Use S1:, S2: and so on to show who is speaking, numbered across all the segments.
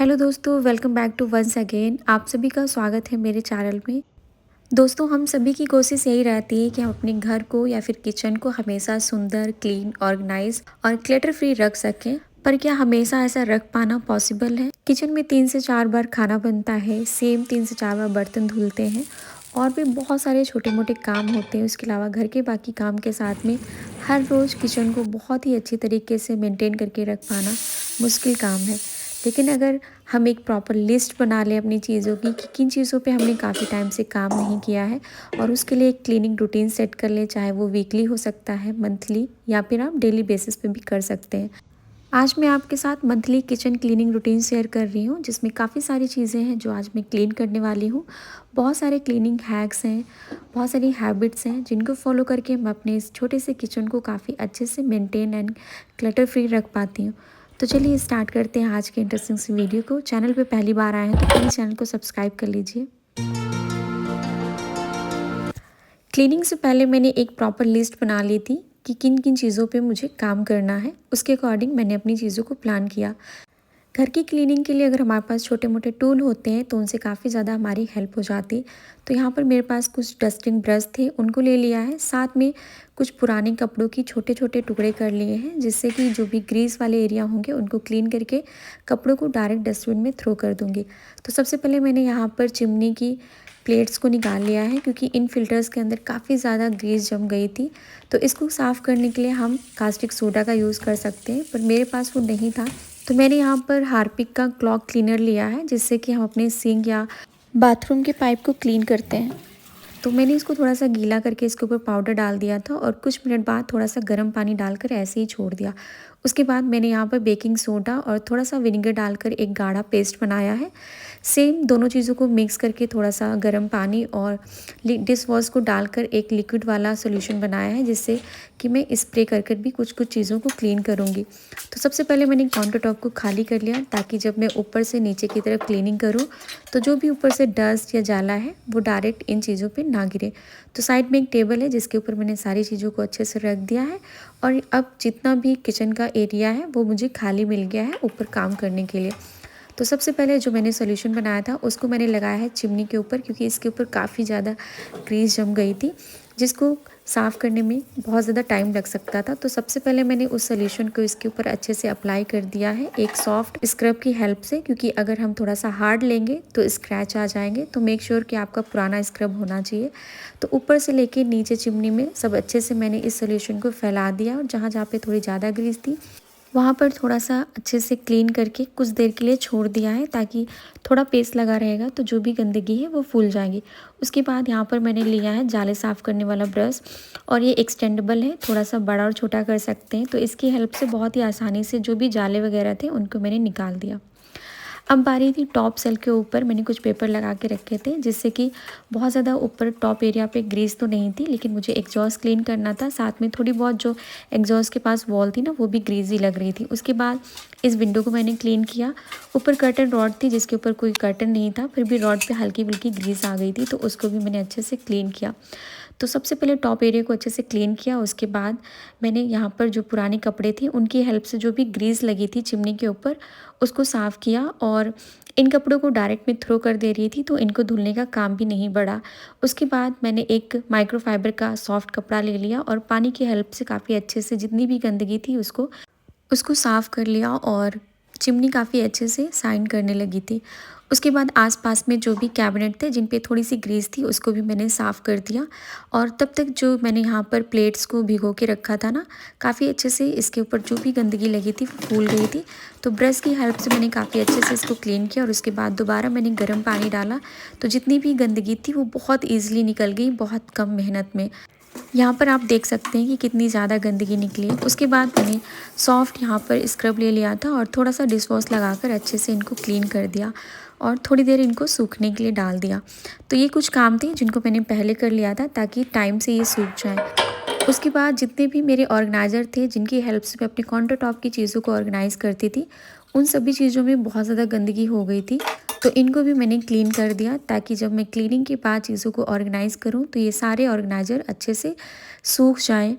S1: Hello दोस्तों, welcome back to once again. आप सभी का स्वागत है मेरे चैनल में। दोस्तों, हम सभी की कोशिश यही रहती है कि हम अपने घर को या फिर किचन को हमेशा सुंदर, क्लीन, ऑर्गेनाइज और क्लटर फ्री रख सकें। पर क्या हमेशा ऐसा रख पाना पॉसिबल है? किचन में 3 से 4 बार खाना बनता है, सेम 3 से 4 बार बर्तन धुलते हैं और भी बहुत सारे छोटे मोटे काम होते हैं। उसके अलावा घर के बाकी काम के साथ में हर रोज़ किचन को बहुत ही अच्छी तरीके से मेंटेन करके रख पाना मुश्किल काम है। लेकिन अगर हम एक प्रॉपर लिस्ट बना लें अपनी चीज़ों की कि किन चीज़ों पे हमने काफ़ी टाइम से काम नहीं किया है और उसके लिए एक क्लीनिंग रूटीन सेट कर लें, चाहे वो वीकली हो सकता है, मंथली या फिर आप डेली बेसिस पे भी कर सकते हैं। आज मैं आपके साथ monthly kitchen cleaning routine share कर रही हूँ, जिसमें काफ़ी सारी चीज़ें हैं जो आज मैं क्लीन करने वाली हूँ। बहुत सारे क्लीनिंग हैक्स हैं, बहुत सारी हैबिट्स हैं जिनको फॉलो करके मैं अपने इस छोटे से किचन को काफ़ी अच्छे से मेंटेन एंड क्लटर फ्री रख पाती हूँ। तो चलिए स्टार्ट करते हैं आज के इंटरेस्टिंग सी वीडियो को। चैनल पे पहली बार आए हैं तो प्लीज़ चैनल को सब्सक्राइब कर लीजिए। क्लीनिंग से पहले मैंने एक प्रॉपर लिस्ट बना ली थी कि किन किन चीज़ों पे मुझे काम करना है। उसके अकॉर्डिंग मैंने अपनी चीज़ों को प्लान किया। घर की क्लीनिंग के लिए अगर हमारे पास छोटे मोटे टूल होते हैं तो उनसे काफ़ी ज़्यादा हमारी हेल्प हो जाती। तो यहाँ पर मेरे पास कुछ डस्टिंग ब्रश थे, उनको ले लिया है। साथ में कुछ पुराने कपड़ों की छोटे छोटे टुकड़े कर लिए हैं, जिससे कि जो भी ग्रीस वाले एरिया होंगे उनको क्लीन करके कपड़ों को डायरेक्ट डस्टबिन में थ्रो कर दूँगी। तो सबसे पहले मैंने यहाँ पर चिमनी की प्लेट्स को निकाल लिया है, क्योंकि इन फिल्टर्स के अंदर काफ़ी ज़्यादा ग्रीस जम गई थी। तो इसको साफ़ करने के लिए हम कास्टिक सोडा का यूज़ कर सकते हैं, पर मेरे पास वो नहीं था। तो मैंने यहाँ पर हार्पिक का क्लॉक क्लीनर लिया है, जिससे कि हम अपने सिंक या बाथरूम के पाइप को क्लीन करते हैं। तो मैंने इसको थोड़ा सा गीला करके इसके ऊपर पाउडर डाल दिया था और कुछ मिनट बाद थोड़ा सा गर्म पानी डालकर ऐसे ही छोड़ दिया। उसके बाद मैंने यहाँ पर बेकिंग सोडा और थोड़ा सा विनेगर डालकर एक गाढ़ा पेस्ट बनाया है। सेम दोनों चीज़ों को मिक्स करके थोड़ा सा गर्म पानी और डिश वॉश को डालकर एक लिक्विड वाला सोल्यूशन बनाया है, जिससे कि मैं स्प्रे कर कर भी कुछ कुछ चीज़ों को क्लीन करूँगी। तो सबसे पहले मैंने काउंटर टॉप को खाली कर लिया, ताकि जब मैं ऊपर से नीचे की तरफ क्लीनिंग करूँ तो जो भी ऊपर से डस्ट या जाला है वो डायरेक्ट इन चीज़ों पे ना गिरे। तो साइड में एक टेबल है जिसके ऊपर मैंने सारी चीज़ों को अच्छे से रख दिया है और अब जितना भी किचन का एरिया है वो मुझे खाली मिल गया है ऊपर काम करने के लिए। तो सबसे पहले जो मैंने सोल्यूशन बनाया था उसको मैंने लगाया है चिमनी के ऊपर, क्योंकि इसके ऊपर काफ़ी ज़्यादा ग्रीस जम गई थी, जिसको साफ़ करने में बहुत ज़्यादा टाइम लग सकता था। तो सबसे पहले मैंने उस सोल्यूशन को इसके ऊपर अच्छे से अप्लाई कर दिया है एक सॉफ्ट स्क्रब की हेल्प से, क्योंकि अगर हम थोड़ा सा हार्ड लेंगे तो स्क्रैच आ जाएंगे। तो मेक श्योर कि आपका पुराना स्क्रब होना चाहिए। तो ऊपर से लेके नीचे चिमनी में सब अच्छे से मैंने इस सोल्यूशन को फैला दिया और जहाँ जहाँ पे थोड़ी ज़्यादा ग्रीस थी वहाँ पर थोड़ा सा अच्छे से क्लीन करके कुछ देर के लिए छोड़ दिया है, ताकि थोड़ा पेस्ट लगा रहेगा तो जो भी गंदगी है वो फूल जाएगी। उसके बाद यहाँ पर मैंने लिया है जाले साफ़ करने वाला ब्रश, और ये एक्सटेंडेबल है, थोड़ा सा बड़ा और छोटा कर सकते हैं। तो इसकी हेल्प से बहुत ही आसानी से जो भी जाले वगैरह थे उनको मैंने निकाल दिया। अब बारी थी टॉप सेल के ऊपर मैंने कुछ पेपर लगा के रखे थे, जिससे कि बहुत ज़्यादा ऊपर टॉप एरिया पे ग्रीस तो नहीं थी, लेकिन मुझे एग्जॉस्ट क्लीन करना था। साथ में थोड़ी बहुत जो एग्जॉस्ट के पास वॉल थी ना वो भी ग्रीजी लग रही थी। उसके बाद इस विंडो को मैंने क्लीन किया। ऊपर कर्टन रॉड थी जिसके ऊपर कोई कर्टन नहीं था, फिर भी रॉड पे हल्की फुल्की ग्रीस आ गई थी, तो उसको भी मैंने अच्छे से क्लीन किया। तो सबसे पहले टॉप एरिया को अच्छे से क्लीन किया। उसके बाद मैंने यहाँ पर जो पुराने कपड़े थे उनकी हेल्प से जो भी ग्रीस लगी थी चिमनी के ऊपर उसको साफ़ किया, और इन कपड़ों को डायरेक्ट में थ्रो कर दे रही थी, तो इनको धुलने का काम भी नहीं बढ़ा। उसके बाद मैंने एक माइक्रोफाइबर का सॉफ्ट कपड़ा ले लिया और पानी की हेल्प से काफ़ी अच्छे से जितनी भी गंदगी थी उसको उसको साफ़ कर लिया, और चिमनी काफ़ी अच्छे से शाइन करने लगी थी। उसके बाद आसपास में जो भी कैबिनेट थे जिन पे थोड़ी सी ग्रीस थी उसको भी मैंने साफ़ कर दिया। और तब तक जो मैंने यहाँ पर प्लेट्स को भिगो के रखा था ना, काफ़ी अच्छे से इसके ऊपर जो भी गंदगी लगी थी वो फूल गई थी। तो ब्रश की हेल्प से मैंने काफ़ी अच्छे से इसको क्लीन किया, और उसके बाद दोबारा मैंने गर्म पानी डाला। तो जितनी भी गंदगी थी वो बहुत ईजिली निकल गई, बहुत कम मेहनत में। यहाँ पर आप देख सकते हैं कि कितनी ज़्यादा गंदगी निकली है। उसके बाद मैंने सॉफ्ट यहाँ पर स्क्रब ले लिया था और थोड़ा सा डिश वॉश लगाकर अच्छे से इनको क्लीन कर दिया और थोड़ी देर इनको सूखने के लिए डाल दिया। तो ये कुछ काम थे जिनको मैंने पहले कर लिया था, ताकि टाइम से ये सूख जाए। उसके बाद जितने भी मेरे ऑर्गेनाइज़र थे जिनकी हेल्प से मैं अपने काउंटर टॉप की चीज़ों को ऑर्गेनाइज़ करती थी, उन सभी चीज़ों में बहुत ज़्यादा गंदगी हो गई थी। तो इनको भी मैंने क्लीन कर दिया, ताकि जब मैं क्लीनिंग के बाद चीज़ों को ऑर्गेनाइज़ करूँ तो ये सारे ऑर्गेनाइज़र अच्छे से सूख जाएँ।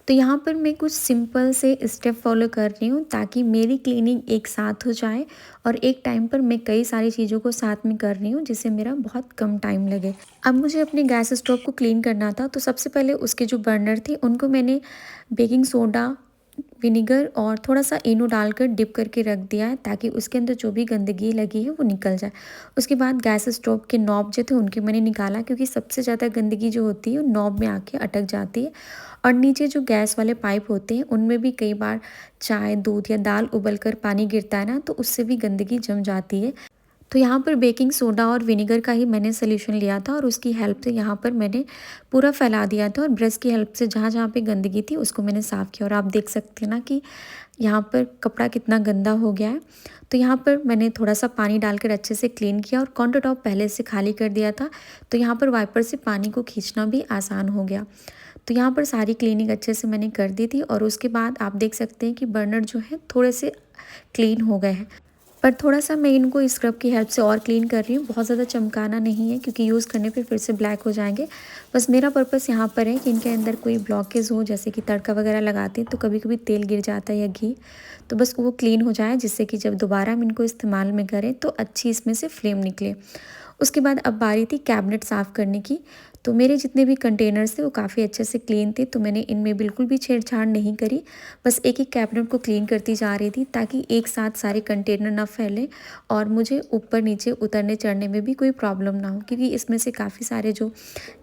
S1: तो यहाँ पर मैं कुछ सिंपल से स्टेप फॉलो कर रही हूँ ताकि मेरी क्लीनिंग एक साथ हो जाए और एक टाइम पर मैं कई सारी चीज़ों को साथ में कर रही हूँ जिससे मेरा बहुत कम टाइम लगे। अब मुझे अपने गैस स्टोव को क्लीन करना था, तो सबसे पहले उसके जो बर्नर थे उनको मैंने बेकिंग सोडा, विनेगर और थोड़ा-सा इनो डालकर डिप करके रख दिया है ताकि उसके अंदर जो भी गंदगी लगी है वो निकल जाए। उसके बाद गैस स्टोव के नॉब जो थे उनके मैंने निकाला, क्योंकि सबसे ज़्यादा गंदगी जो होती है वो नॉब में आके अटक जाती है। और नीचे जो गैस वाले पाइप होते हैं उनमें भी कई बार चाय, दूध या दाल उबलकर पानी गिरता है ना, तो उससे भी गंदगी जम जाती है। तो यहाँ पर बेकिंग सोडा और विनेगर का ही मैंने सॉल्यूशन लिया था और उसकी हेल्प से यहाँ पर मैंने पूरा फैला दिया था और ब्रश की हेल्प से जहाँ जहाँ पे गंदगी थी उसको मैंने साफ़ किया। और आप देख सकते हैं ना कि यहाँ पर कपड़ा कितना गंदा हो गया है। तो यहाँ पर मैंने थोड़ा सा पानी डालकर अच्छे से क्लीन किया और काउंटर टॉप पहले से खाली कर दिया था, तो यहाँ पर वाइपर से पानी को खींचना भी आसान हो गया। तो यहाँ पर सारी क्लीनिंग अच्छे से मैंने कर दी थी और उसके बाद आप देख सकते हैं कि बर्नर जो है थोड़े से क्लीन हो गए हैं। पर थोड़ा-सा मैं इनको स्क्रब की हेल्प से और क्लीन कर रही हूँ, बहुत ज़्यादा चमकाना नहीं है क्योंकि यूज़ करने पे फिर से ब्लैक हो जाएँगे। बस मेरा पर्पस यहाँ पर है कि इनके अंदर कोई ब्लॉकेज हो, जैसे कि तड़का वगैरह लगाते हैं तो कभी-कभी तेल गिर जाता है या घी, तो बस वो क्लीन हो जाए जिससे कि जब दोबारा हम इनको इस्तेमाल में करें तो अच्छी इसमें से फ्लेम निकले। उसके बाद अब बारी थी कैबिनेट साफ़ करने की। तो मेरे जितने भी कंटेनर्स थे वो काफ़ी अच्छे से क्लीन थे, तो मैंने इनमें बिल्कुल भी छेड़छाड़ नहीं करी। बस एक-एक कैबिनेट को क्लीन करती जा रही थी ताकि एक साथ सारे कंटेनर ना फैलें और मुझे ऊपर-नीचे उतरने-चढ़ने में भी कोई प्रॉब्लम ना हो, क्योंकि इसमें से काफ़ी सारे जो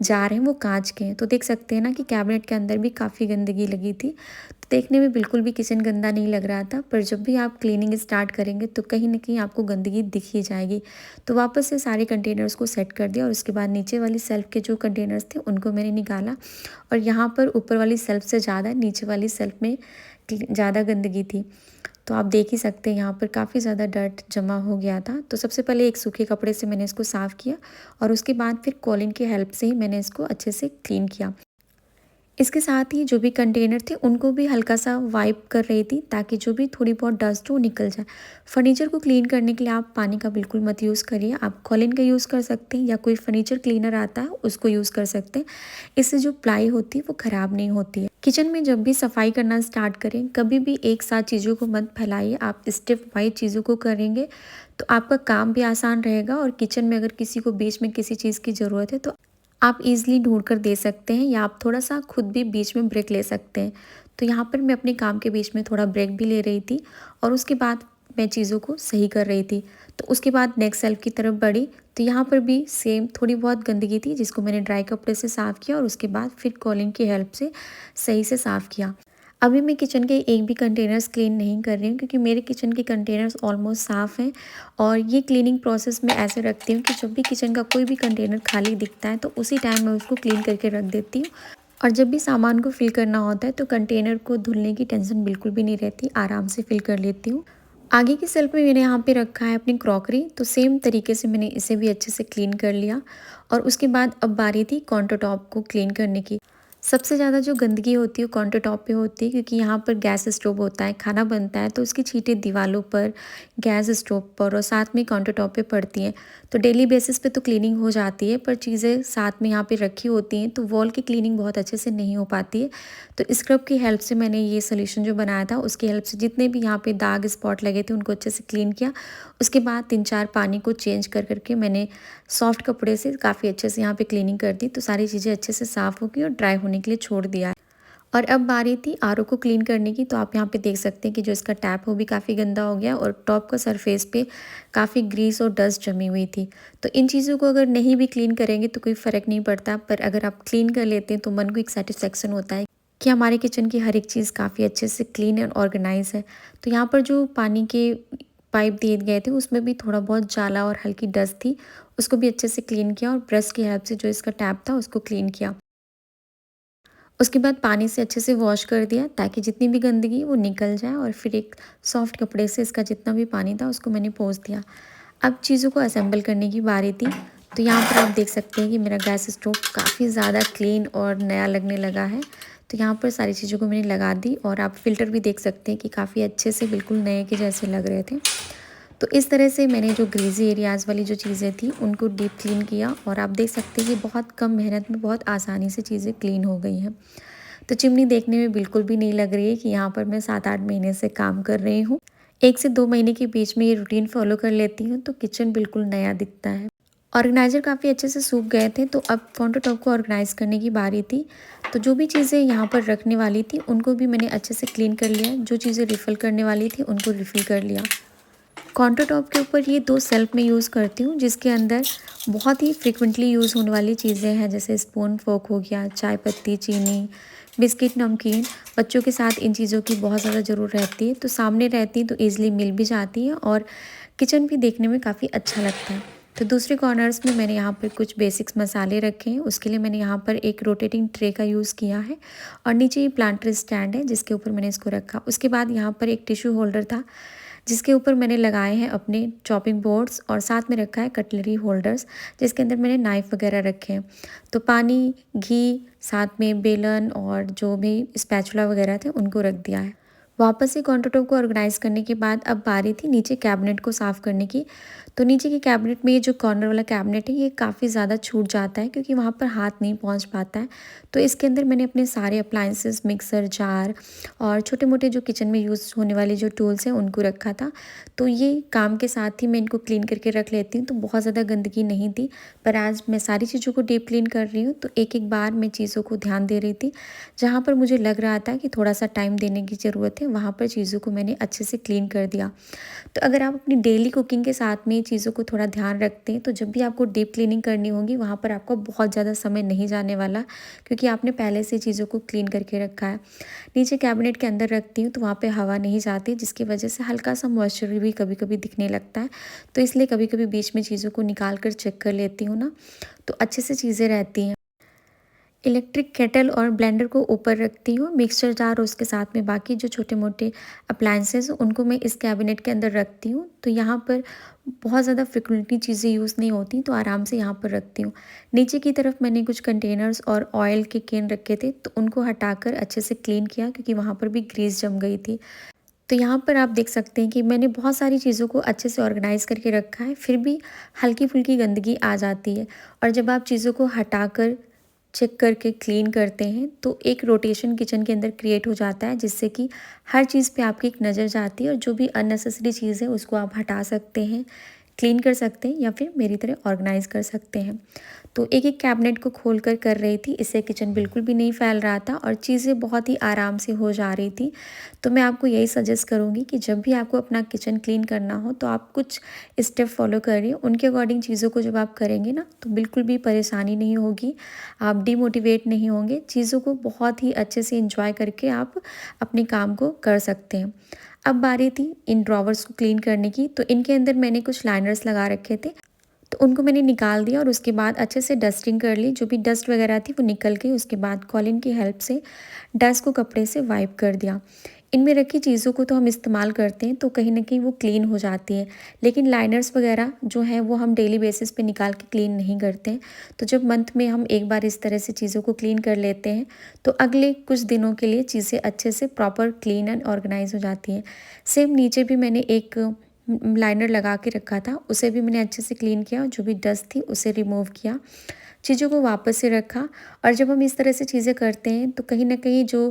S1: जार हैं वो काँच के हैं। तो देख सकते हैं ना कि कैबिनेट के अंदर भी काफ़ी गंदगी लगी थी। तो देखने में बिल्कुल भी किचन गंदा नहीं लग रहा था, पर जब भी आप क्लीनिंग स्टार्ट करेंगे तो कहीं न कहीं आपको गंदगी दिख ही जाएगी। तो वापस से सारे कंटेनर्स को सेट कर दिया और उसके बाद नीचे वाली शेल्फ़ के जो कंटेनर्स थे उनको मैंने निकाला और यहाँ पर ऊपर वाली शेल्फ़ से ज़्यादा नीचे वाली शेल्फ़ में ज़्यादा गंदगी थी। तो आप देख ही सकते हैं यहाँ पर काफ़ी ज़्यादा डर्ट जमा हो गया था। तो सबसे पहले एक सूखे कपड़े से मैंने इसको साफ़ किया और उसके बाद फिर कॉलिन की हेल्प से ही मैंने इसको अच्छे से क्लीन किया। इसके साथ ही जो भी कंटेनर थे उनको भी हल्का सा वाइप कर रही थी ताकि जो भी थोड़ी बहुत डस्ट हो निकल जाए। फर्नीचर को क्लीन करने के लिए आप पानी का बिल्कुल मत यूज़ करिए, आप कॉलिन का यूज़ कर सकते हैं या कोई फर्नीचर क्लीनर आता है उसको यूज़ कर सकते हैं। इससे जो प्लाई होती है वो ख़राब नहीं होती है। किचन में जब भी सफाई करना स्टार्ट करें कभी भी एक साथ चीज़ों को मत फैलाइए, आप स्टेप वाइज चीज़ों को करेंगे तो आपका काम भी आसान रहेगा और किचन में अगर किसी को बीच में किसी चीज़ की ज़रूरत है तो आप ईज़िली ढूँढ कर दे सकते हैं या आप थोड़ा-सा खुद भी बीच में ब्रेक ले सकते हैं। तो यहाँ पर मैं अपने काम के बीच में थोड़ा ब्रेक भी ले रही थी और उसके बाद मैं चीज़ों को सही कर रही थी। तो उसके बाद नेक्स्ट शेल्फ़ की तरफ बढ़ी, तो यहाँ पर भी सेम थोड़ी बहुत गंदगी थी जिसको मैंने ड्राई कपड़े से साफ़ किया और उसके बाद फिर कॉलिंग की हेल्प से सही से साफ़ किया। अभी मैं किचन के एक भी कंटेनर्स क्लीन नहीं कर रही हूँ क्योंकि मेरे किचन के कंटेनर्स ऑलमोस्ट साफ़ हैं और ये क्लीनिंग प्रोसेस मैं ऐसे रखती हूँ कि जब भी किचन का कोई भी कंटेनर खाली दिखता है तो उसी टाइम मैं उसको क्लीन करके रख देती हूँ। और जब भी सामान को फिल करना होता है तो कंटेनर को धुलने की टेंशन बिल्कुल भी नहीं रहती, आराम से फिल कर लेती हूँ। आगे की शेल्फ में मैंने यहाँ पे रखा है अपनी क्रॉकरी, तो सेम तरीके से मैंने इसे भी अच्छे से क्लीन कर लिया और उसके बाद अब बारी थी काउंटर टॉप को क्लीन करने की। सबसे ज़्यादा जो गंदगी होती है वो काउंटर टॉप पे होती है क्योंकि यहाँ पर गैस स्टोव होता है, खाना बनता है तो उसकी छींटें दीवारों पर, गैस स्टोव पर और साथ में काउंटर टॉप पे पड़ती हैं। तो डेली बेसिस पे तो क्लीनिंग हो जाती है, पर चीज़ें साथ में यहाँ पे रखी होती हैं तो वॉल की क्लीनिंग बहुत अच्छे से नहीं हो पाती है। तो स्क्रब की हेल्प से मैंने ये सोल्यूशन जो बनाया था उसकी हेल्प से जितने भी यहाँ पे दाग स्पॉट लगे थे उनको अच्छे से क्लीन किया। उसके बाद 3-4 पानी को चेंज कर करके मैंने सॉफ्ट कपड़े से काफ़ी अच्छे से यहाँ पे क्लीनिंग कर दी, तो सारी चीज़ें अच्छे से साफ़ हो गई और ड्राई होने के लिए छोड़ दिया है। और अब बारी थी आरओ को क्लीन करने की, तो आप यहाँ पे देख सकते हैं कि जो इसका टैप वो भी काफ़ी गंदा हो गया और टॉप का सरफेस पे काफ़ी ग्रीस और डस्ट जमी हुई थी। तो इन चीज़ों को अगर नहीं भी क्लीन करेंगे तो कोई फ़र्क नहीं पड़ता, पर अगर आप क्लीन कर लेते हैं तो मन को एक सेटिस्फेक्शन होता है कि हमारे किचन की हर एक चीज़ काफ़ी अच्छे से क्लीन एंड ऑर्गेनाइज है। तो यहाँ पर जो पानी के पाइप दिए गए थे उसमें भी थोड़ा बहुत जाला और हल्की डस्ट थी, उसको भी अच्छे से क्लीन किया और ब्रश की हेल्प से जो इसका टैप था उसको क्लीन किया। उसके बाद पानी से अच्छे से वॉश कर दिया ताकि जितनी भी गंदगी वो निकल जाए और फिर एक सॉफ्ट कपड़े से इसका जितना भी पानी था उसको मैंने पोंछ दिया। अब चीज़ों को असेंबल करने की बारी थी, तो यहाँ पर आप देख सकते हैं कि मेरा गैस स्टोव काफ़ी ज़्यादा क्लीन और नया लगने लगा है। तो यहाँ पर सारी चीज़ों को मैंने लगा दी और आप फ़िल्टर भी देख सकते हैं कि काफ़ी अच्छे से बिल्कुल नए के जैसे लग रहे थे। तो इस तरह से मैंने जो ग्रीज़ी एरियाज़ वाली जो चीज़ें थी उनको डीप क्लीन किया और आप देख सकते हैं कि बहुत कम मेहनत में बहुत आसानी से चीज़ें क्लीन हो गई हैं। तो चिमनी देखने में बिल्कुल भी नहीं लग रही है कि यहाँ पर मैं 7-8 महीने से काम कर रही हूँ। 1 से 2 महीने के बीच में ये रूटीन फ़ॉलो कर लेती हूँ तो किचन बिल्कुल नया दिखता है। ऑर्गेनाइज़र काफ़ी अच्छे से सूख गए थे तो अब काउंटर टॉप को ऑर्गेनाइज़ करने की बारी थी। तो जो भी चीज़ें यहाँ पर रखने वाली थी उनको भी मैंने अच्छे से क्लीन कर लिया। जो चीज़ें रिफ़िल करने वाली थी उनको रिफ़िल कर लिया। काउंटर टॉप के ऊपर ये 2 शेल्फ़ में यूज़ करती हूँ जिसके अंदर बहुत ही फ्रीक्वेंटली यूज़ होने वाली चीज़ें हैं, जैसे स्पून, फ़ोर्क हो गया, चाय पत्ती, चीनी, बिस्किट, नमकीन। बच्चों के साथ इन चीज़ों की बहुत ज़्यादा ज़रूरत रहती है, तो सामने रहती हैं तो ईज़िली मिल भी जाती हैं और किचन भी देखने में काफ़ी अच्छा लगता है। तो दूसरे कॉर्नर्स में मैंने यहाँ पर कुछ बेसिक्स मसाले रखे हैं। उसके लिए मैंने यहाँ पर एक रोटेटिंग ट्रे का यूज़ किया है और नीचे ये प्लांटर स्टैंड है जिसके ऊपर मैंने इसको रखा। उसके बाद यहाँ पर एक टिश्यू होल्डर था जिसके ऊपर मैंने लगाए हैं अपने चॉपिंग बोर्ड्स और साथ में रखा है कटलरी होल्डर्स जिसके अंदर मैंने नाइफ़ वगैरह रखे हैं। तो पानी, घी, साथ में बेलन और जो भी स्पैचुला वगैरह थे उनको रख दिया है। वापस से काउंटर टॉप को ऑर्गेनाइज़ करने के बाद अब बारी थी नीचे कैबिनेट को साफ़ करने की। तो नीचे के कैबिनेट में ये जो कॉर्नर वाला कैबिनेट है ये काफ़ी ज़्यादा छूट जाता है क्योंकि वहाँ पर हाथ नहीं पहुँच पाता है। तो इसके अंदर मैंने अपने सारे अप्लायंसेस, मिक्सर जार और छोटे-मोटे जो किचन में यूज़ होने वाले जो टूल्स हैं उनको रखा था। तो ये काम के साथ ही मैं इनको क्लीन करके रख लेती हूँ, तो बहुत ज़्यादा गंदगी नहीं थी। पर आज मैं सारी चीज़ों को डीप क्लीन कर रही हूँ तो एक-एक बार मैं चीज़ों को ध्यान दे रही थी। जहाँ पर मुझे लग रहा था कि थोड़ा-सा टाइम देने की ज़रूरत है, वहाँ पर चीज़ों को मैंने अच्छे से क्लीन कर दिया। तो अगर आप अपनी डेली कुकिंग के साथ में चीज़ों को थोड़ा ध्यान रखते हैं तो जब भी आपको डीप क्लीनिंग करनी होगी वहाँ पर आपको बहुत ज़्यादा समय नहीं जाने वाला, क्योंकि आपने पहले से चीज़ों को क्लीन करके रखा है। नीचे कैबिनेट के अंदर रखती हूँ तो वहाँ पे हवा नहीं जाती जिसकी वजह से हल्का सा मॉइस्चर भी कभी-कभी दिखने लगता है। तो इसलिए कभी-कभी बीच में चीज़ों को निकाल कर चेक कर लेती हूँ ना, तो अच्छे से चीज़ें रहती हैं। इलेक्ट्रिक केटल और ब्लेंडर को ऊपर रखती हूँ। मिक्सचर जार और उसके साथ में बाकी जो छोटे-मोटे अप्लायंसेस उनको मैं इस कैबिनेट के अंदर रखती हूँ। तो यहाँ पर बहुत ज़्यादा फ्रीक्वेंटली चीज़ें यूज़ नहीं होती तो आराम से यहाँ पर रखती हूँ। नीचे की तरफ मैंने कुछ कंटेनर्स और ऑयल के कैन रखे थे तो उनको हटाकर अच्छे से क्लीन किया क्योंकि वहाँ पर भी ग्रीस जम गई थी। तो यहाँ पर आप देख सकते हैं कि मैंने बहुत सारी चीज़ों को अच्छे से ऑर्गेनाइज़ करके रखा है, फिर भी हल्की-फुल्की गंदगी आ जाती है। और जब आप चीज़ों को हटाकर चेक करके क्लीन करते हैं तो एक रोटेशन किचन के अंदर क्रिएट हो जाता है जिससे कि हर चीज़ पे आपकी एक नज़र जाती है और जो भी अननेसेसरी चीज़ है उसको आप हटा सकते हैं, क्लीन कर सकते हैं या फिर मेरी तरह ऑर्गेनाइज़ कर सकते हैं। तो एक-एक कैबिनेट को खोल कर रही थी, इससे किचन बिल्कुल भी नहीं फैल रहा था और चीज़ें बहुत ही आराम से हो जा रही थी। तो मैं आपको यही सजेस्ट करूँगी कि जब भी आपको अपना किचन क्लीन करना हो तो आप कुछ स्टेप फॉलो करिए, उनके अकॉर्डिंग चीज़ों को जब आप करेंगे ना तो बिल्कुल भी परेशानी नहीं होगी, आप डिमोटिवेट नहीं होंगे, चीज़ों को बहुत ही अच्छे से एंजॉय करके आप अपने काम को कर सकते हैं। अब बारी थी इन ड्रॉवर्स को क्लीन करने की, तो इनके अंदर मैंने कुछ लाइनर्स लगा रखे थे तो उनको मैंने निकाल दिया और उसके बाद अच्छे से डस्टिंग कर ली। जो भी डस्ट वगैरह थी वो निकल गई। उसके बाद कॉलिन की हेल्प से डस्ट को कपड़े से वाइप कर दिया। इनमें रखी चीज़ों को तो हम इस्तेमाल करते हैं तो कहीं न कहीं वो क्लीन हो जाती है, लेकिन लाइनर्स वगैरह जो हैं वो हम डेली बेसिस पे निकाल के क्लीन नहीं करते हैं। तो जब मंथ में हम एक बार इस तरह से चीज़ों को क्लीन कर लेते हैं तो अगले कुछ दिनों के लिए चीज़ें अच्छे से प्रॉपर क्लीन एंड ऑर्गेनाइज़ हो जाती हैं। सेम नीचे भी मैंने एक लाइनर लगा के रखा था, उसे भी मैंने अच्छे से क्लीन किया और जो भी डस्ट थी उसे रिमूव किया, चीज़ों को वापस से रखा। और जब हम इस तरह से चीज़ें करते हैं तो कहीं न कहीं जो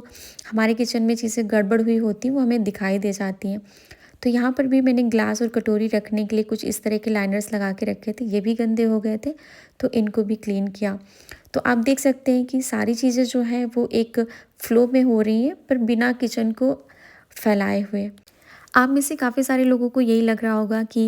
S1: हमारे किचन में चीज़ें गड़बड़ हुई होती हैं वो हमें दिखाई दे जाती हैं। तो यहाँ पर भी मैंने ग्लास और कटोरी रखने के लिए कुछ इस तरह के लाइनर्स लगा के रखे थे, ये भी गंदे हो गए थे तो इनको भी क्लीन किया। तो आप देख सकते हैं कि सारी चीज़ें जो हैं वो एक फ्लो में हो रही हैं पर बिना किचन को फैलाए हुए। आप में से काफ़ी सारे लोगों को यही लग रहा होगा कि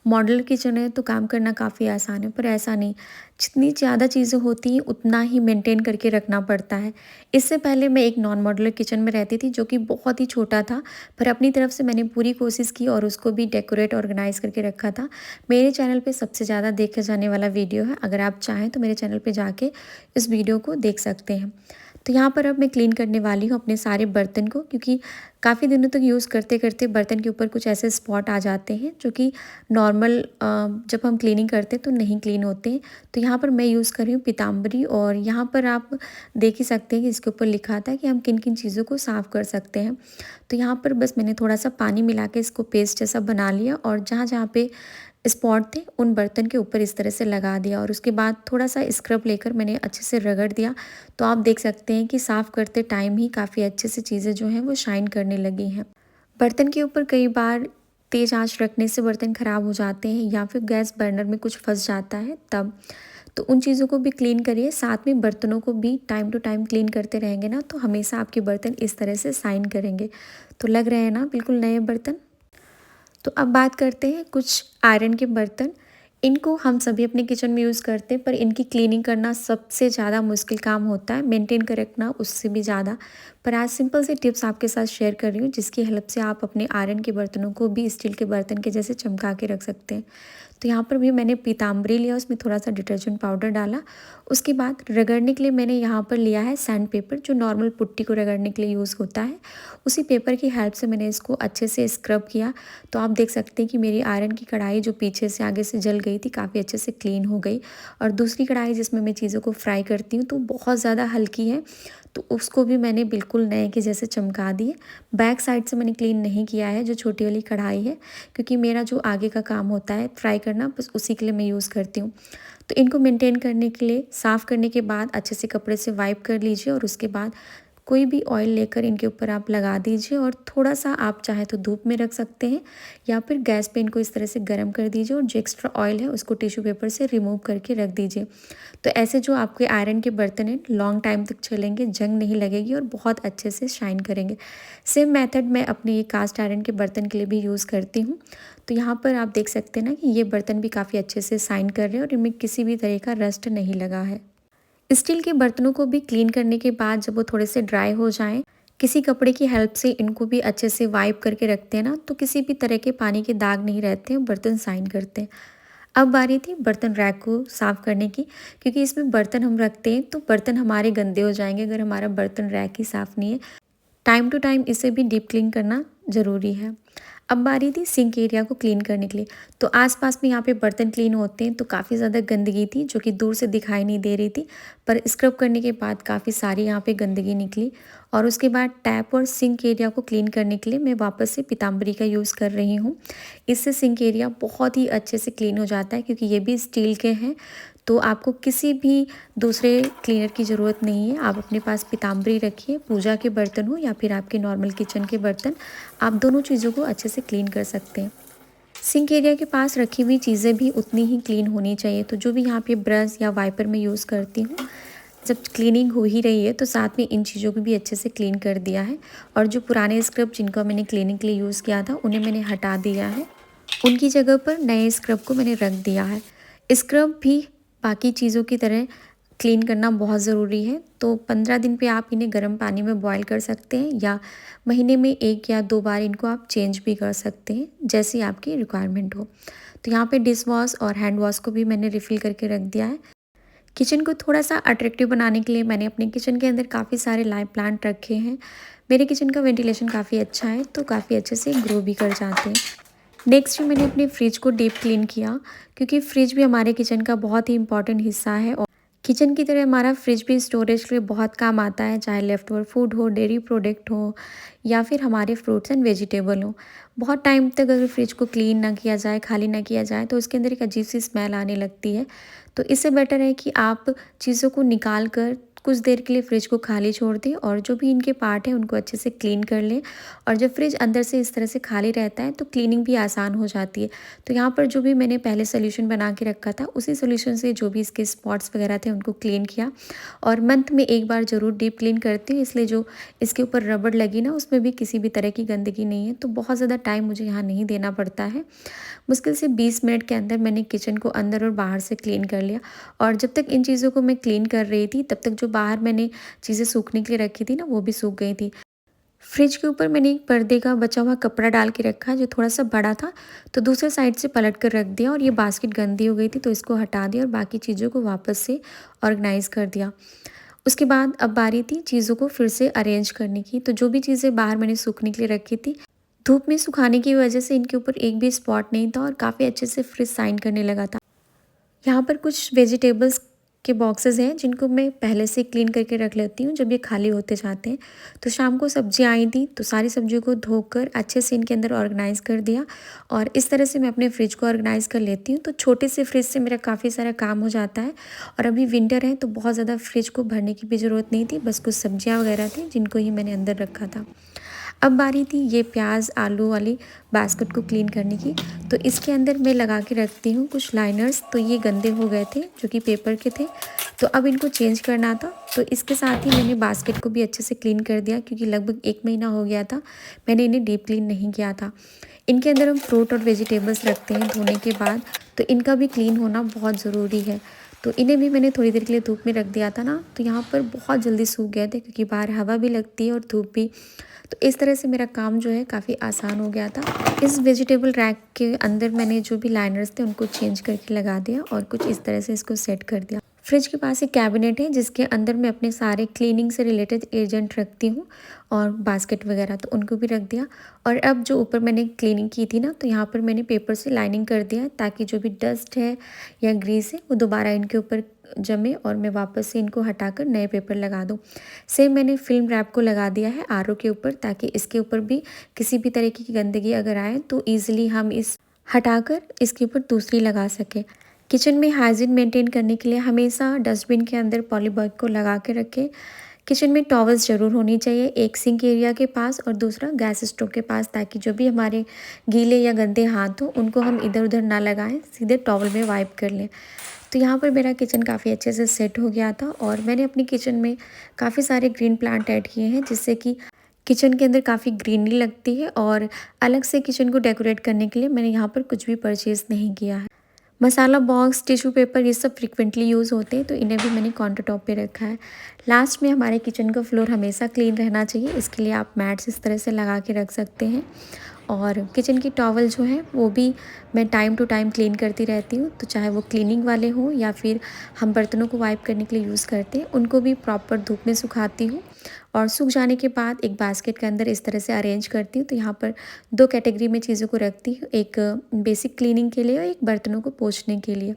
S1: मॉड्यूलर किचन है तो काम करना काफ़ी आसान है, पर ऐसा नहीं। जितनी ज़्यादा चीज़ें होती हैं उतना ही मेंटेन करके रखना पड़ता है। इससे पहले मैं एक नॉन मॉड्यूलर किचन में रहती थी जो कि बहुत ही छोटा था, पर अपनी तरफ से मैंने पूरी कोशिश की और उसको भी डेकोरेट ऑर्गेनाइज़ करके रखा था। मेरे चैनल पे सबसे ज़्यादा देखा जाने वाला वीडियो है, अगर आप चाहें तो मेरे चैनल पे जाके इस वीडियो को देख सकते हैं। तो यहाँ पर अब मैं क्लीन करने वाली हूँ अपने सारे बर्तन को, क्योंकि काफ़ी दिनों तक यूज़ करते-करते बर्तन के ऊपर कुछ ऐसे स्पॉट आ जाते हैं जो कि नॉर्मल जब हम क्लीनिंग करते हैं तो नहीं क्लीन होते हैं। तो यहाँ पर मैं यूज़ कर रही हूँ पीताम्बरी और यहाँ पर आप देख ही सकते हैं कि इसके ऊपर लिखा था कि हम किन-किन चीज़ों को साफ़ कर सकते हैं। तो यहाँ पर बस मैंने थोड़ा-सा पानी मिला के इसको पेस्ट जैसा बना लिया और जहाँ-जहाँ पे स्पॉट थे उन बर्तन के ऊपर इस तरह से लगा दिया और उसके बाद थोड़ा सा स्क्रब लेकर मैंने अच्छे से रगड़ दिया। तो आप देख सकते हैं कि साफ़ करते टाइम ही काफ़ी अच्छे से चीज़ें जो हैं वो शाइन करने लगी हैं। बर्तन के ऊपर कई बार तेज़ आंच रखने से बर्तन ख़राब हो जाते हैं या फिर गैस बर्नर में कुछ फंस जाता है तब। तो उन चीज़ों को भी क्लीन करिए, साथ में बर्तनों को भी टाइम टू टाइम क्लीन करते रहेंगे ना, तो हमेशा आपके बर्तन इस तरह से शाइन करेंगे। तो लग रहे हैं ना बिल्कुल नए बर्तन। तो अब बात करते हैं कुछ आयरन के बर्तन। इनको हम सभी अपने किचन में यूज़ करते हैं, पर इनकी क्लीनिंग करना सबसे ज़्यादा मुश्किल काम होता है, मेंटेन कर रखना उससे भी ज़्यादा। पर आज सिंपल से टिप्स आपके साथ शेयर कर रही हूँ जिसकी हेल्प से आप अपने आयरन के बर्तनों को भी स्टील के बर्तन के जैसे चमका के रख सकते हैं। तो यहाँ पर भी मैंने पीताम्बरी लिया, उसमें थोड़ा सा डिटर्जेंट पाउडर डाला। उसके बाद रगड़ने के लिए मैंने यहाँ पर लिया है सैंड पेपर, जो नॉर्मल पुट्टी को रगड़ने के लिए यूज़ होता है। उसी पेपर की हेल्प से मैंने इसको अच्छे से स्क्रब किया। तो आप देख सकते हैं कि मेरी आयरन की कढ़ाई जो पीछे से आगे से जल गई थी काफ़ी अच्छे से क्लीन हो गई। और दूसरी कढ़ाई जिसमें मैं चीज़ों को फ्राई करती हूँ तो बहुत ज़्यादा हल्की है, तो उसको भी मैंने बिल्कुल नए के जैसे चमका दिए। बैक साइड से मैंने क्लीन नहीं किया है जो छोटी वाली कढ़ाई है, क्योंकि मेरा जो आगे का काम होता है फ्राई करना, बस उसी के लिए मैं यूज़ करती हूँ। तो इनको मेंटेन करने के लिए साफ़ करने के बाद अच्छे से कपड़े से वाइप कर लीजिए और उसके बाद कोई भी ऑयल लेकर इनके ऊपर आप लगा दीजिए और थोड़ा सा आप चाहे तो धूप में रख सकते हैं या फिर गैस पे इनको इस तरह से गर्म कर दीजिए और जो एक्स्ट्रा ऑयल है उसको टिश्यू पेपर से रिमूव करके रख दीजिए। तो ऐसे जो आपके आयरन के बर्तन हैं लॉन्ग टाइम तक चलेंगे, जंग नहीं लगेगी और बहुत अच्छे से शाइन करेंगे। सेम मेथड मैं अपने ये कास्ट आयरन के बर्तन के लिए भी यूज़ करती हूँ। तो यहाँ पर आप देख सकते हैं ना कि ये बर्तन भी काफ़ी अच्छे से शाइन कर रहे हैं और इनमें किसी भी तरह का रस्ट नहीं लगा है। स्टील के बर्तनों को भी क्लीन करने के बाद जब वो थोड़े से ड्राई हो जाएं, किसी कपड़े की हेल्प से इनको भी अच्छे से वाइप करके रखते हैं ना, तो किसी भी तरह के पानी के दाग नहीं रहते हैं, बर्तन शाइन करते हैं। अब बारी थी बर्तन रैक को साफ़ करने की, क्योंकि इसमें बर्तन हम रखते हैं तो बर्तन हमारे गंदे हो जाएंगे अगर हमारा बर्तन रैक ही साफ़ नहीं है। टाइम टू टाइम इसे भी डीप क्लीन करना ज़रूरी है। अब बारी थी सिंक एरिया को क्लीन करने के लिए। तो आसपास में यहाँ पे बर्तन क्लीन होते हैं तो काफ़ी ज़्यादा गंदगी थी जो कि दूर से दिखाई नहीं दे रही थी, पर स्क्रब करने के बाद काफ़ी सारी यहाँ पे गंदगी निकली। और उसके बाद टैप और सिंक एरिया को क्लीन करने के लिए मैं वापस से पीताम्बरी का यूज़ कर रही हूँ। इससे सिंक एरिया बहुत ही अच्छे से क्लीन हो जाता है, क्योंकि ये भी स्टील के हैं तो आपको किसी भी दूसरे क्लीनर की ज़रूरत नहीं है। आप अपने पास पीताम्बरी रखिए, पूजा के बर्तन हो या फिर आपके नॉर्मल किचन के बर्तन, आप दोनों चीज़ों को अच्छे से क्लीन कर सकते हैं। सिंक एरिया के पास रखी हुई चीज़ें भी उतनी ही क्लीन होनी चाहिए। तो जो भी यहाँ पे ब्रश या वाइपर मैं यूज़ करती हूँ, जब क्लीनिंग हो ही रही है तो साथ में इन चीज़ों को भी अच्छे से क्लीन कर दिया है। और जो पुराने स्क्रब जिनको मैंने क्लीनिंग के लिए यूज़ किया था उन्हें मैंने हटा दिया है, उनकी जगह पर नए स्क्रब को मैंने रख दिया है। स्क्रब भी बाकी चीज़ों की तरह क्लीन करना बहुत ज़रूरी है। तो 15 दिन पे आप इन्हें गर्म पानी में बॉयल कर सकते हैं या महीने में 1 या 2 बार इनको आप चेंज भी कर सकते हैं, जैसी आपकी रिक्वायरमेंट हो। तो यहाँ पे डिश वॉश और हैंड वॉश को भी मैंने रिफ़िल करके रख दिया है। किचन को थोड़ा सा अट्रैक्टिव बनाने के लिए मैंने अपने किचन के अंदर काफ़ी सारे लाइव प्लांट रखे हैं। मेरे किचन का वेंटिलेशन काफ़ी अच्छा है तो काफ़ी अच्छे से ग्रो भी कर जाते हैं। नेक्स्ट मैंने अपने फ्रिज को डीप क्लीन किया, क्योंकि फ्रिज भी हमारे किचन का बहुत ही इम्पॉर्टेंट हिस्सा है और किचन की तरह हमारा फ्रिज भी स्टोरेज के लिए बहुत काम आता है, चाहे लेफ्ट ओवर फूड हो, डेयरी प्रोडक्ट हो या फिर हमारे फ्रूट्स एंड वेजिटेबल हो। बहुत टाइम तक अगर फ्रिज को क्लीन ना किया जाए, खाली ना किया जाए, तो उसके अंदर एक अजीब सी स्मेल आने लगती है। तो इससे बेटर है कि आप चीज़ों को निकाल कर कुछ देर के लिए फ्रिज को खाली छोड़ दें और जो भी इनके पार्ट हैं उनको अच्छे से क्लीन कर लें। और जब फ्रिज अंदर से इस तरह से खाली रहता है तो क्लीनिंग भी आसान हो जाती है। तो यहाँ पर जो भी मैंने पहले सोल्यूशन बना के रखा था उसी सोल्यूशन से जो भी इसके स्पॉट्स वगैरह थे उनको क्लीन किया। और मंथ में एक बार ज़रूर डीप क्लीन करती हूँ, इसलिए जो इसके ऊपर रबड़ लगी ना उसमें भी किसी भी तरह की गंदगी नहीं है, तो बहुत ज़्यादा टाइम मुझे यहाँ नहीं देना पड़ता है। मुश्किल से 20 मिनट के अंदर मैंने किचन को अंदर और बाहर से क्लीन कर लिया। और जब तक इन चीज़ों को मैं क्लीन कर रही थी तब तक जो बाहर मैंने चीज़ें सूखने के लिए रखी थी ना वो भी सूख गई थी। फ्रिज के ऊपर मैंने एक पर्दे का बचा हुआ कपड़ा डाल के रखा जो थोड़ा सा बड़ा था, तो दूसरे साइड से पलट कर रख दिया और ये बास्केट गंदी हो गई थी तो इसको हटा दिया और बाकी चीज़ों को वापस से ऑर्गेनाइज़ कर दिया। उसके बाद अब बारी थी चीज़ों को फिर से अरेंज करने की। तो जो भी चीज़ें बाहर मैंने सूखने के लिए रखी थी, धूप में सुखाने की वजह से इनके ऊपर एक भी स्पॉट नहीं था और काफ़ी अच्छे से फ्रिज शाइन करने लगा था। यहाँ पर कुछ वेजिटेबल्स के बॉक्सेस हैं जिनको मैं पहले से क्लीन करके रख लेती हूँ जब ये खाली होते जाते हैं। तो शाम को सब्जियाँ आई थी तो सारी सब्जियों को धोकर अच्छे से इनके अंदर ऑर्गेनाइज़ कर दिया और इस तरह से मैं अपने फ्रिज को ऑर्गेनाइज़ कर लेती हूँ। तो छोटे से फ्रिज से मेरा काफ़ी सारा काम हो जाता है और अभी विंटर है तो बहुत ज़्यादा फ्रिज को भरने की भी ज़रूरत नहीं थी, बस कुछ सब्जियाँ वगैरह थी जिनको ही मैंने अंदर रखा था। अब बारी थी ये प्याज आलू वाली बास्केट को क्लीन करने की। तो इसके अंदर मैं लगा के रखती हूँ कुछ लाइनर्स, तो ये गंदे हो गए थे जो कि पेपर के थे, तो अब इनको चेंज करना था। तो इसके साथ ही मैंने बास्केट को भी अच्छे से क्लीन कर दिया क्योंकि लगभग 1 महीना हो गया था मैंने इन्हें डीप क्लीन नहीं किया था। इनके अंदर हम फ्रूट और वेजिटेबल्स रखते हैं धोने के बाद, तो इनका भी क्लीन होना बहुत ज़रूरी है। तो इन्हें भी मैंने थोड़ी देर के लिए धूप में रख दिया था ना, तो यहाँ पर बहुत जल्दी सूख गए थे क्योंकि बाहर हवा भी लगती है और धूप भी। तो इस तरह से मेरा काम जो है काफ़ी आसान हो गया था। इस वेजिटेबल रैक के अंदर मैंने जो भी लाइनर्स थे उनको चेंज करके लगा दिया और कुछ इस तरह से इसको सेट कर दिया। फ्रिज के पास एक कैबिनेट है जिसके अंदर मैं अपने सारे क्लीनिंग से रिलेटेड एजेंट रखती हूँ और बास्केट वगैरह, तो उनको भी रख दिया। और अब जो ऊपर मैंने क्लीनिंग की थी ना, तो यहाँ पर मैंने पेपर से लाइनिंग कर दिया है ताकि जो भी डस्ट है या ग्रीस है वो दोबारा इनके ऊपर जमे और मैं वापस से इनको हटाकर नए पेपर लगा दूँ। सेम मैंने फिल्म रैप को लगा दिया है आरओ के ऊपर ताकि इसके ऊपर भी किसी भी तरीके की गंदगी अगर आए तो ईज़िली हम इस हटाकर इसके ऊपर दूसरी लगा सकें। किचन में हाइजीन मेंटेन करने के लिए हमेशा डस्टबिन के अंदर पॉलीबैग को लगा के रखें। किचन में टॉवल्स ज़रूर होनी चाहिए, एक सिंक एरिया के पास और दूसरा गैस स्टोव के पास, ताकि जो भी हमारे गीले या गंदे हाथ हो उनको हम इधर उधर ना लगाएं, सीधे टॉवल में वाइप कर लें। तो यहाँ पर मेरा किचन काफ़ी अच्छे से सेट हो गया था और मैंने अपनी किचन में काफ़ी सारे ग्रीन प्लांट ऐड किए हैं जिससे कि किचन के अंदर काफ़ी ग्रीनरी लगती है। और अलग से किचन को डेकोरेट करने के लिए मैंने यहाँ पर कुछ भी परचेज़ नहीं किया है। मसाला बॉक्स, टिश्यू पेपर ये सब फ्रीक्वेंटली यूज़ होते हैं, तो इन्हें भी मैंने काउंटर टॉप पे रखा है। लास्ट में हमारे किचन का फ्लोर हमेशा क्लीन रहना चाहिए, इसके लिए आप मैट्स इस तरह से लगा के रख सकते हैं। और किचन की टॉवल जो है वो भी मैं टाइम टू टाइम क्लीन करती रहती हूँ, तो चाहे वो क्लीनिंग वाले हों या फिर हम बर्तनों को वाइप करने के लिए यूज़ करते हैं, उनको भी प्रॉपर धूप में सुखाती हूँ और सूख जाने के बाद एक बास्केट के अंदर इस तरह से अरेंज करती हूँ। तो यहाँ पर 2 कैटेगरी में चीज़ों को रखती हूँ, एक बेसिक क्लीनिंग के लिए और एक बर्तनों को पोंछने के लिए।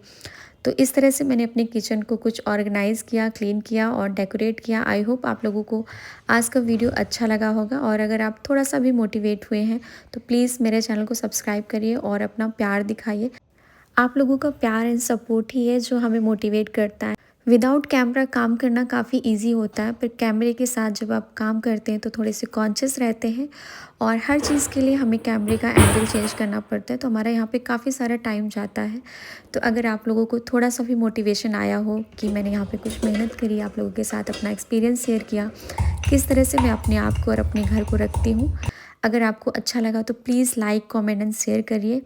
S1: तो इस तरह से मैंने अपने किचन को कुछ ऑर्गेनाइज़ किया, क्लीन किया और डेकोरेट किया। आई होप आप लोगों को आज का वीडियो अच्छा लगा होगा और अगर आप थोड़ा-सा भी मोटिवेट हुए हैं तो प्लीज़ मेरे चैनल को सब्सक्राइब करिए और अपना प्यार दिखाइए। आप लोगों का प्यार एंड सपोर्ट ही है जो हमें मोटिवेट करता है। विदाउट कैमरा काम करना काफ़ी इजी होता है, पर कैमरे के साथ जब आप काम करते हैं तो थोड़े से कॉन्शियस रहते हैं और हर चीज़ के लिए हमें कैमरे का एंगल चेंज करना पड़ता है, तो हमारा यहाँ पे काफ़ी सारा टाइम जाता है। तो अगर आप लोगों को थोड़ा सा भी मोटिवेशन आया हो कि मैंने यहाँ पे कुछ मेहनत करी, आप लोगों के साथ अपना एक्सपीरियंस शेयर किया, किस तरह से मैं अपने आप को और अपने घर को रखती हूँ, अगर आपको अच्छा लगा तो please like, comment and share करिए।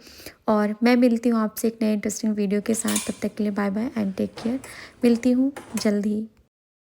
S1: और मैं मिलती हूँ आपसे एक नए इंटरेस्टिंग वीडियो के साथ। तब तक के लिए bye bye and take care. मिलती हूँ जल्द ही।